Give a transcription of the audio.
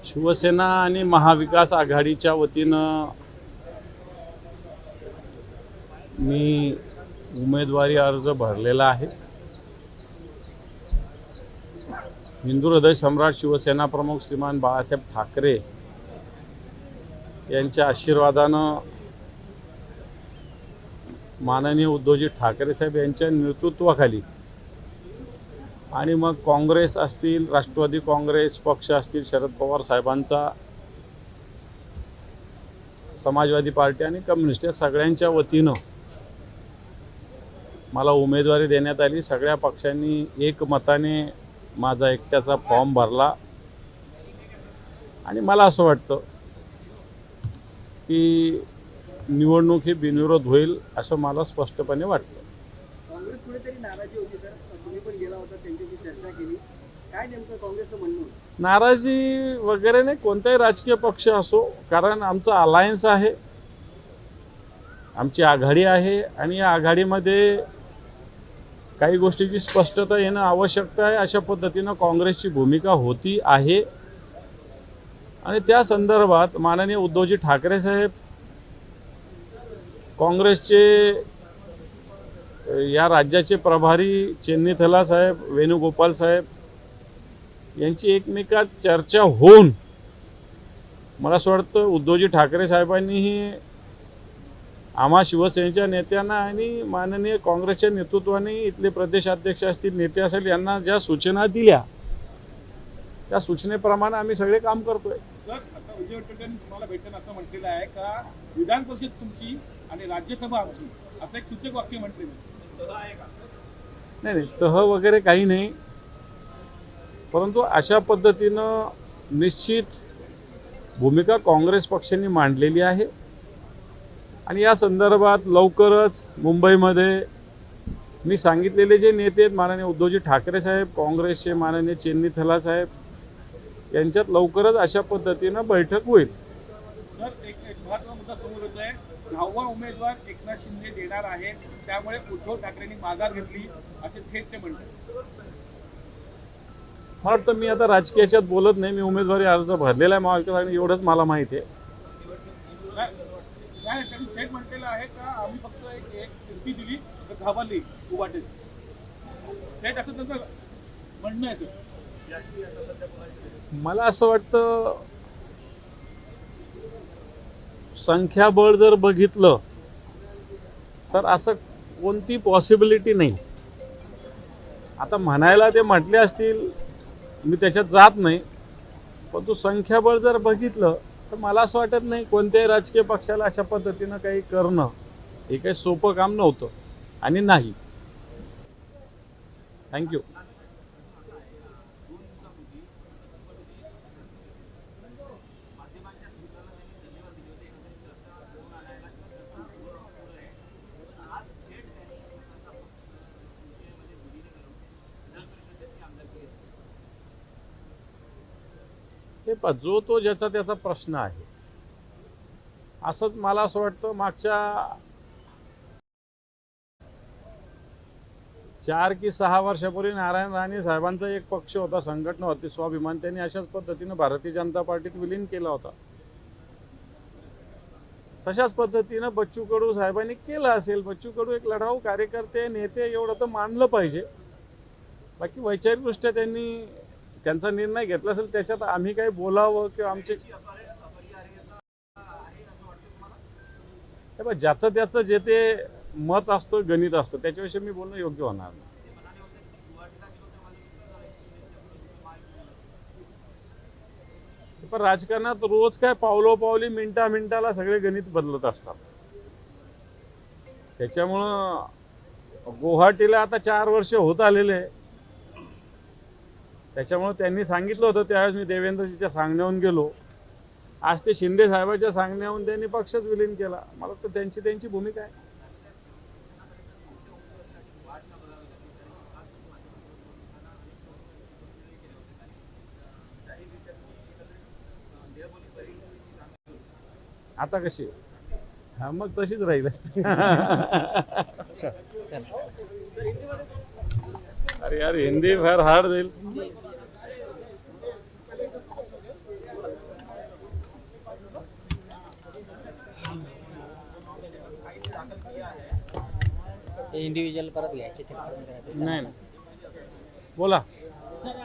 शिवसेना आणि महाविकास आघाडीच्या वतीनं मी उमेदवारी अर्ज भरलेला आहे। हिंदू हृदय सम्राट शिवसेना प्रमुख श्रीमान बाळासाहेब ठाकरे यांच्या आशीर्वादानं माननीय उद्धवजी ठाकरे साहेब यांच्या नेतृत्वाखाली आणि मग काँग्रेस असतील, राष्ट्रवादी काँग्रेस पक्ष असतील, शरद पवार साहेबांचा, समाजवादी पार्टी आणि कम्युनिस्ट या सगळ्यांच्या वतीनं मला उमेदवारी देण्यात आली। सगळ्या पक्षांनी एकमताने माझा एकट्याचा फॉर्म भरला आणि मला असं वाटतं की निवडणूक ही बिनविरोध होईल असं मला स्पष्टपणे वाटतं। काँग्रेस कुठेतरी नाराजी होती सर, तुम्ही पण गेला होता, त्यांच्याशी चर्चा केली, काय नेमकं काँग्रेसचं म्हणणं होतं? नाराजी वगैरे नाही, कोणताही राजकीय पक्ष असो, कारण आमचा अलायन्स आहे, आमची आघाडी आहे आणि या आघाडीमध्ये काही गोष्टीची स्पष्टता येणं आवश्यकता आहे। अशा पद्धतीनं काँग्रेसची भूमिका होती आहे आणि त्या संदर्भात माननीय उद्धवजी ठाकरे साहेब, काँग्रेसचे या राज्याचे प्रभारी चेन्नीथला साहेब, वेणुगोपाल साहेब यांची एकमेकात चर्चा होऊन मला असं वाटतं उद्धवजी ठाकरे साहेबांनीही आम्हा शिवसेनेच्या नेत्यांना आणि माननीय काँग्रेसच्या नेतृत्वाने इथले प्रदेशाध्यक्ष असतील, नेते असतील, यांना ज्या सूचना दिल्या त्या सूचनेप्रमाणे आम्ही सगळे काम करतोय। सर, आता विजय वडेट्टीवारांनी तुम्हाला भेटून असं म्हटलेलं आहे का विधान परिषद तुमची आणि राज्यसभा आमची, असं एक सूचक वाक्य म्हटले नाही, तह वगैरे काही नाही, परंतु अशा पद्धतीनं निश्चित भूमिका काँग्रेस पक्षाने मांडलेली आहे आणि या संदर्भात लवकरच मुंबईमध्ये मी सांगितलेले जे नेते आहेत, माननीय उद्धवजी ठाकरे साहेब, काँग्रेसचे माननीय चेन्नीथला साहेब यांच्यात लवकरच अशा पद्धतीनं बैठक होईल। सर, एक महत्त्वाचा मुद्दा समोर येत आहे, 10वा उमेदवार एकनाथ शिंदे देणार आहेत, त्यामुळे उद्धव ठाकरेंनी माघार घेतली असे थेट ते म्हणतात। मला वाटतं मी आता राजकीयाच्यात बोलत नाही, मी उमेदवारी अर्ज भरलेला आहे महाविकास आघाडी, एवढंच मला माहिती आहे। काय त्यांनी थेट म्हटलेलं आहे का आम्ही फक्त एक एसपी दिली तर घाबरली उभाटे, थेट असं त्यांचं म्हणणं आहे सर। मला असं वाटतं संख्याबळ जर बघितलं तर असं कोणती पॉसिबिलिटी नाही। आता म्हणायला ते म्हटले असतील, मी त्याच्यात जात नाही, पण तो संख्याबळ जर बघितलं तर मला असं वाटत नाही कोणत्याही राजकीय पक्षाला अशा पद्धतीनं काही करणं हे काही सोपं काम नव्हतं आणि नाही। थँक्यू। हे पहा, जो तो ज्याचा त्याचा प्रश्न आहे, असंच मला असं वाटतं मागच्या 4 की 6 वर्षापूर्वी नारायण राणे साहेबांचा एक पक्ष होता, संघटना होती स्वाभिमान, त्यांनी अशाच पद्धतीनं भारतीय जनता पार्टीत विलीन केला होता। तशाच पद्धतीनं बच्चू कडू साहेबांनी केलं असेल। बच्चू कडू एक लढाऊ कार्यकर्ते, नेते, एवढं तर मानलं पाहिजे। बाकी वैचारिकदृष्ट्या त्यांनी त्यांचा निर्णय घेतला असेल, त्याच्यात आम्ही काही बोलावं किंवा आमचे ज्याचं त्याचं जे ते मत असतं, गणित असतं, त्याच्याविषयी मी बोलणं योग्य होणार नाही। पण राजकारणात रोज काय पावलोपावली, मिनिटाला सगळे गणित बदलत असतात। त्याच्यामुळं गुवाहाटीला आता 4 वर्ष होत आलेले, त्याच्यामुळे त्यांनी सांगितलं होतं त्यावेळेस मी देवेंद्रजीच्या सांगण्याहून गेलो, आज ते शिंदे साहेबांच्या सांगण्याहून त्यांनी पक्षच विलीन केला। मला तर त्यांची भूमिका आहे। आता कशी हा मग तशीच राहील। अरे यार हिंदी फार हार्ड जाईल। ते इंडिव्हिज्युअल परत घ्यायचे चक्करमध्ये राहते. नाही बोला. सर